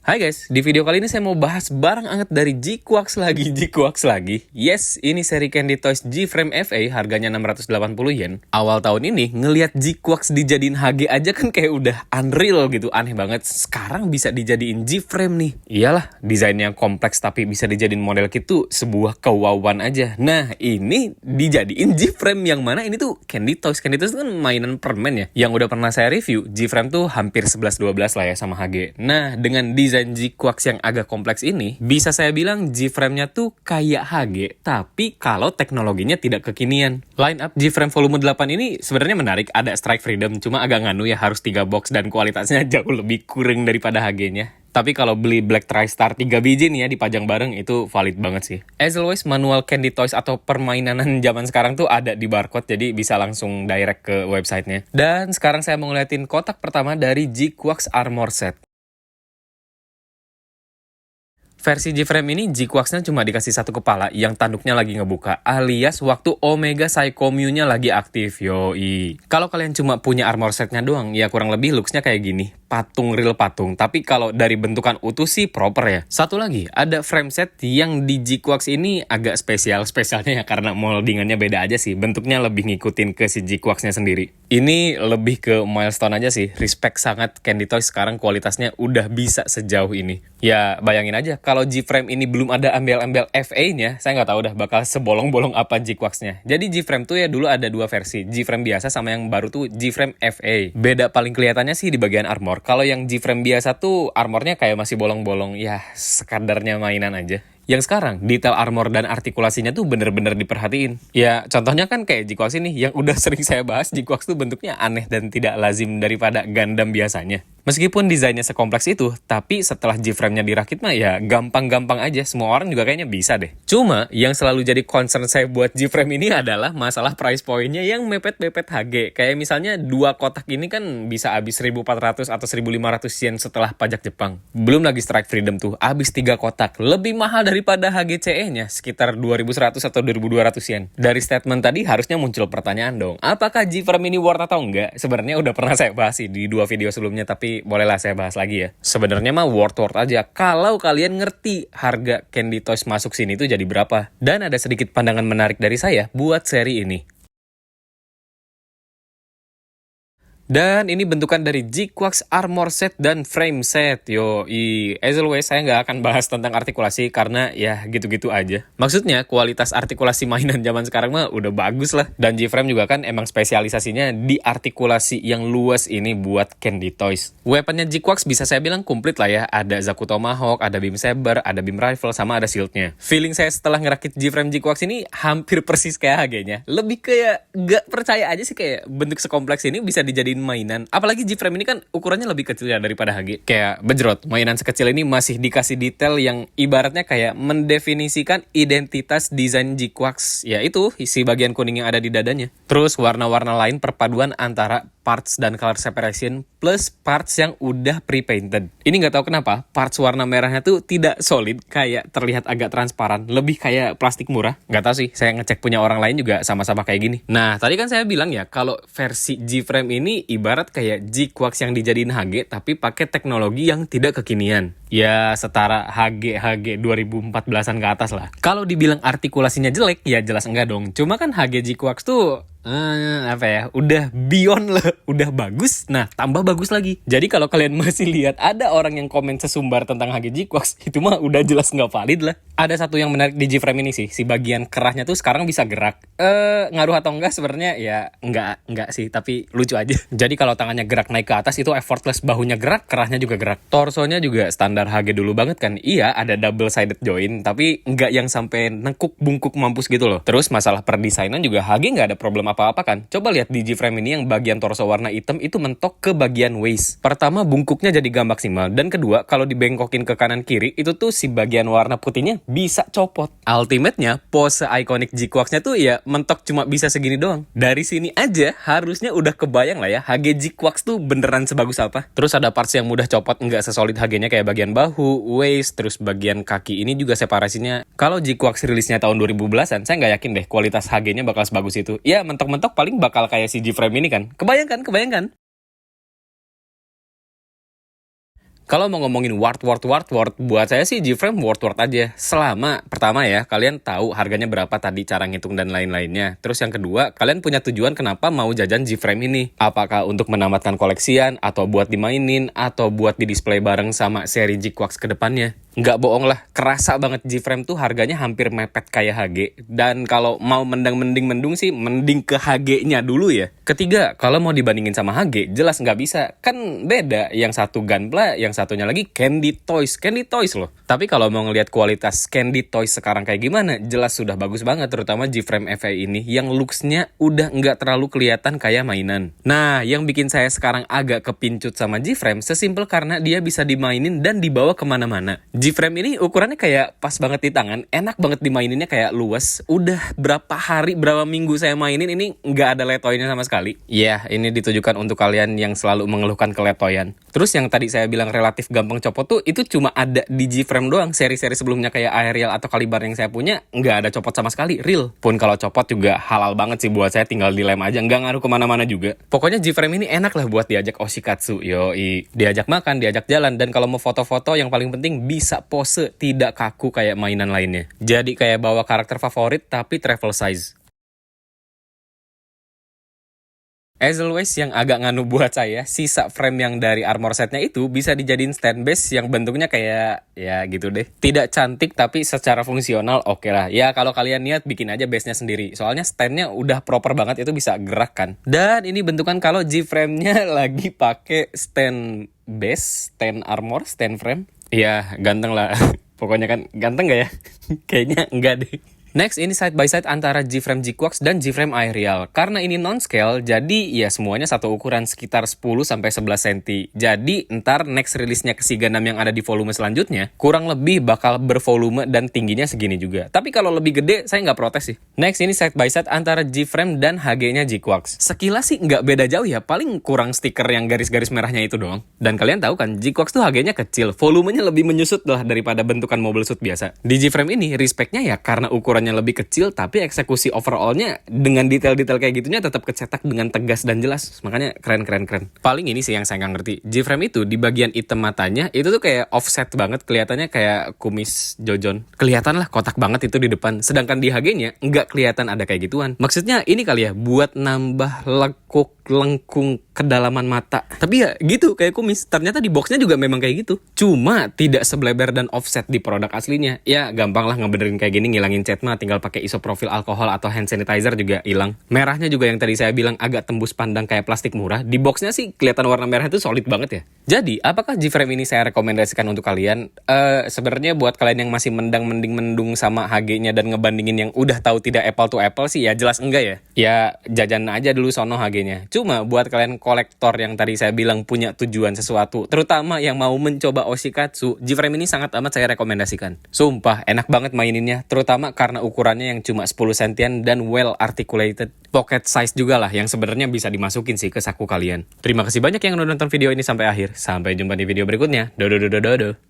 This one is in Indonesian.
Hai guys, di video kali ini saya mau bahas barang anget dari G-Quarks lagi, G-Quarks lagi. Yes, ini seri Candy Toys G-Frame FA, harganya 680 yen. Awal tahun ini, ngelihat G-Quarks dijadiin HG aja kan kayak udah unreal gitu, aneh banget. Sekarang bisa dijadiin G-Frame nih. Iyalah, desainnya kompleks tapi bisa dijadiin model gitu, sebuah kewauan aja. Nah, ini dijadiin G-Frame yang mana ini tuh Candy Toys. Candy Toys itu kan mainan permen ya, yang udah pernah saya review. G-Frame tuh hampir 11-12 lah ya sama HG. Nah, dengan desain G-Quarks yang agak kompleks ini, bisa saya bilang G-Frame-nya tuh kayak HG, tapi kalau teknologinya tidak kekinian. Line up G-Frame volume 8 ini sebenarnya menarik, ada Strike Freedom, cuma agak nganu ya, harus 3 box dan kualitasnya jauh lebih kurang daripada HG-nya. Tapi kalau beli Black TriStar 3 biji nih ya dipajang bareng, itu valid banget sih. As always, manual Candy Toys atau permainan zaman sekarang tuh ada di barcode, jadi bisa langsung direct ke websitenya. Dan sekarang saya mau ngeliatin kotak pertama dari G-Quarks Armor Set. Versi G-Frame ini G-Quarks-nya cuma dikasih satu kepala yang tanduknya lagi ngebuka, alias waktu Omega Psycho Mew-nya lagi aktif, yoi. Kalau kalian cuma punya armor set-nya doang, ya kurang lebih looks-nya kayak gini. Patung real patung, tapi kalau dari bentukan utuh sih proper ya. Satu lagi, ada frame set yang di G-Quarks ini agak spesialnya ya karena moldingannya beda aja sih. Bentuknya lebih ngikutin ke si G-Quarks-nya sendiri. Ini lebih ke milestone aja sih. Respect sangat Candy Toys sekarang kualitasnya udah bisa sejauh ini. Ya bayangin aja kalau G-Frame ini belum ada embel-embel FA-nya, saya nggak tahu dah bakal sebolong-bolong apa G-Quarks-nya. Jadi G-Frame tuh ya dulu ada dua versi, G-Frame biasa sama yang baru tuh G-Frame FA. Beda paling kelihatannya sih di bagian armor. Kalau yang G-Frame biasa tuh armornya kayak masih bolong-bolong, ya sekadarnya mainan aja. Yang sekarang, detail armor dan artikulasinya tuh bener-bener diperhatiin. Ya, contohnya kan kayak G-Quarks ini, yang udah sering saya bahas, G-Quarks tuh bentuknya aneh dan tidak lazim daripada Gundam biasanya. Meskipun desainnya sekompleks itu, tapi setelah G-Frame-nya dirakit mah ya gampang-gampang aja. Semua orang juga kayaknya bisa deh. Cuma, yang selalu jadi concern saya buat G-Frame ini adalah masalah price point-nya yang mepet-mepet HG. Kayak misalnya dua kotak ini kan bisa habis 1.400 atau 1.500 yen setelah pajak Jepang. Belum lagi Strike Freedom tuh, habis 3 kotak. Lebih mahal daripada HGCE-nya, sekitar 2.100 atau 2.200 yen. Dari statement tadi harusnya muncul pertanyaan dong, apakah G-Frame ini worth atau enggak? Sebenarnya udah pernah saya bahas sih di 2 video sebelumnya, tapi bolehlah saya bahas lagi ya. Sebenarnya mah worth aja kalau kalian ngerti harga Candy Toys masuk sini tuh jadi berapa. Dan ada sedikit pandangan menarik dari saya buat seri ini. Dan ini bentukan dari G-Quarks Armor Set dan Frame Set. As always, saya nggak akan bahas tentang artikulasi karena ya gitu-gitu aja. Maksudnya, kualitas artikulasi mainan zaman sekarang mah udah bagus lah. Dan G-Frame juga kan emang spesialisasinya di artikulasi yang luas ini buat Candy Toys. Weaponnya G-Quarks bisa saya bilang komplit lah ya. Ada Zaku Tomahawk, ada Beam Saber, ada Beam Rifle, sama ada shieldnya. Feeling saya setelah ngerakit G-Frame G-Quarks ini hampir persis kayak HG-nya. Lebih kayak nggak percaya aja sih kayak bentuk sekompleks ini bisa dijadiin mainan. Apalagi G-Frame ini kan ukurannya lebih kecil ya daripada HG. Kayak bejrot, mainan sekecil ini masih dikasih detail yang ibaratnya kayak mendefinisikan identitas desain G-Quarks. Yaitu isi bagian kuning yang ada di dadanya. Terus warna-warna lain perpaduan antara parts dan color separation plus parts yang udah pre-painted. Ini nggak tahu kenapa, parts warna merahnya tuh tidak solid, kayak terlihat agak transparan, lebih kayak plastik murah. Nggak tahu sih, saya ngecek punya orang lain juga sama-sama kayak gini. Nah, tadi kan saya bilang ya, kalau versi G-Frame ini ibarat kayak G-Quarks yang dijadiin HG, tapi pakai teknologi yang tidak kekinian. Ya, setara HG 2014-an ke atas lah. Kalau dibilang artikulasinya jelek, ya jelas enggak dong. Cuma kan HG G-Quarks tuh udah beyond lah, udah bagus, nah tambah bagus lagi. Jadi kalau kalian masih lihat ada orang yang komen sesumbar tentang HG G-Quarks, itu mah udah jelas nggak valid lah. Ada satu yang menarik di G-Frame ini sih, si bagian kerahnya tuh sekarang bisa gerak. Ngaruh atau enggak sebenarnya ya enggak sih, tapi lucu aja. Jadi kalau tangannya gerak naik ke atas itu effortless, bahunya gerak, kerahnya juga gerak. Torsonya juga standar HG dulu banget kan. Iya, ada double sided joint, tapi enggak yang sampai nengkuk bungkuk mampus gitu loh. Terus masalah perdesainan juga HG nggak ada problem apa-apa kan. Coba lihat di G-Frame ini yang bagian torso warna hitam itu mentok ke bagian waist. Pertama, bungkuknya jadi gak maksimal. Dan kedua, kalau dibengkokin ke kanan kiri, itu tuh si bagian warna putihnya bisa copot. Ultimate-nya, pose ikonik G-Quarks-nya tuh ya mentok cuma bisa segini doang. Dari sini aja harusnya udah kebayang lah ya, HG G-Quarks tuh beneran sebagus apa. Terus ada parts yang mudah copot, nggak sesolid HG-nya kayak bagian bahu, waist, terus bagian kaki ini juga separasinya. Kalau G-Quarks rilisnya tahun 2010-an, saya nggak yakin deh kualitas HG-nya bakal sebagus itu. Ya, mentok-mentok paling bakal kayak si G-Frame ini kan. Kebayangkan? Kalau mau ngomongin worth, buat saya sih G-Frame worth aja. Selama, pertama ya, kalian tahu harganya berapa tadi, cara ngitung dan lain-lainnya. Terus yang kedua, kalian punya tujuan kenapa mau jajan G-Frame ini. Apakah untuk menamatkan koleksian, atau buat dimainin, atau buat di display bareng sama seri G-Quax ke depannya. Nggak bohong lah, kerasa banget G-Frame tuh harganya hampir mepet kayak HG. Dan kalau mau mending sih, mending ke HG-nya dulu ya. Ketiga, kalau mau dibandingin sama HG, jelas nggak bisa. Kan beda, yang satu Gunpla, yang satunya lagi Candy Toys loh. Tapi kalau mau ngelihat kualitas Candy Toys sekarang kayak gimana, jelas sudah bagus banget, terutama G-Frame FE ini, yang looks-nya udah nggak terlalu kelihatan kayak mainan. Nah, yang bikin saya sekarang agak kepincut sama G-Frame, sesimpel karena dia bisa dimainin dan dibawa kemana-mana. G-Frame ini ukurannya kayak pas banget di tangan, enak banget dimaininnya, kayak luas. Udah berapa hari, berapa minggu saya mainin, ini nggak ada letoynya sama sekali. Ya, ini ditujukan untuk kalian yang selalu mengeluhkan keletoyan. Terus yang tadi saya bilang relatif gampang copot tuh, itu cuma ada di G-Frame doang. Seri-seri sebelumnya kayak Aerial atau Calibar yang saya punya, nggak ada copot sama sekali, real. Pun kalau copot juga halal banget sih buat saya, tinggal dilem aja, nggak ngaruh kemana-mana juga. Pokoknya G-Frame ini enak lah buat diajak oshikatsu, yoi. Diajak makan, diajak jalan, dan kalau mau foto-foto yang paling penting bisa pose, tidak kaku kayak mainan lainnya. Jadi kayak bawa karakter favorit tapi travel size. As always, yang agak nganu buat saya, sisa frame yang dari armor setnya itu bisa dijadiin stand base yang bentuknya kayak, ya gitu deh. Tidak cantik tapi secara fungsional oke lah. Ya kalau kalian niat bikin aja base-nya sendiri. Soalnya standnya udah proper banget, itu bisa gerak kan. Dan ini bentukan kalau G-frame-nya lagi pakai stand base, stand armor, stand frame. Ya ganteng lah. Pokoknya kan ganteng gak ya? Kayaknya enggak deh. Next, ini side by side antara G-Frame G-Quax dan G-Frame Aerial. Karena ini non-scale, jadi ya semuanya satu ukuran sekitar 10-11 cm. Jadi, ntar next release-nya ke Siga 6 yang ada di volume selanjutnya, kurang lebih bakal bervolume dan tingginya segini juga. Tapi kalau lebih gede, saya nggak protes sih. Next, ini side by side antara G-Frame dan HG-nya G-Quax. Sekilas sih nggak beda jauh ya, paling kurang stiker yang garis-garis merahnya itu doang. Dan kalian tahu kan, G-Quax tuh HG-nya kecil, volumenya lebih menyusut lah daripada bentukan mobile suit biasa. Di G-Frame ini, respect-nya ya karena ukurannya lebih kecil, tapi eksekusi overallnya dengan detail-detail kayak gitunya tetap kecetak dengan tegas dan jelas. Makanya keren. Paling ini sih yang saya nggak ngerti. G-Frame itu di bagian item matanya itu tuh kayak offset banget, kelihatannya kayak kumis Jojon. Kelihatan lah kotak banget itu di depan. Sedangkan di HG-nya nggak kelihatan ada kayak gituan. Maksudnya ini kali ya buat nambah lengkung kedalaman mata. Tapi ya gitu kayak kumis. Ternyata di boxnya juga memang kayak gitu. Cuma tidak sebleber dan offset di produk aslinya. Ya gampang lah ngebenerin kayak gini, ngilangin cat mah tinggal pakai isopropyl alkohol atau hand sanitizer juga hilang. Merahnya juga yang tadi saya bilang agak tembus pandang kayak plastik murah. Di boxnya sih kelihatan warna merah itu solid banget ya. Jadi apakah G-Frame ini saya rekomendasikan untuk kalian? Sebenarnya buat kalian yang masih mendung sama HG-nya dan ngebandingin yang udah tahu tidak apple to apple sih ya jelas enggak ya. Ya jajan aja dulu sono HG-nya. Cuma buat kalian kolektor yang tadi saya bilang punya tujuan sesuatu, terutama yang mau mencoba oshikatsu, G-Frame ini sangat amat saya rekomendasikan. Sumpah enak banget maininnya, terutama karena ukurannya yang cuma 10 cm dan well articulated. Pocket size juga lah yang sebenarnya bisa dimasukin sih ke saku kalian. Terima kasih banyak yang udah nonton video ini sampai akhir. Sampai jumpa di video berikutnya. Dodo.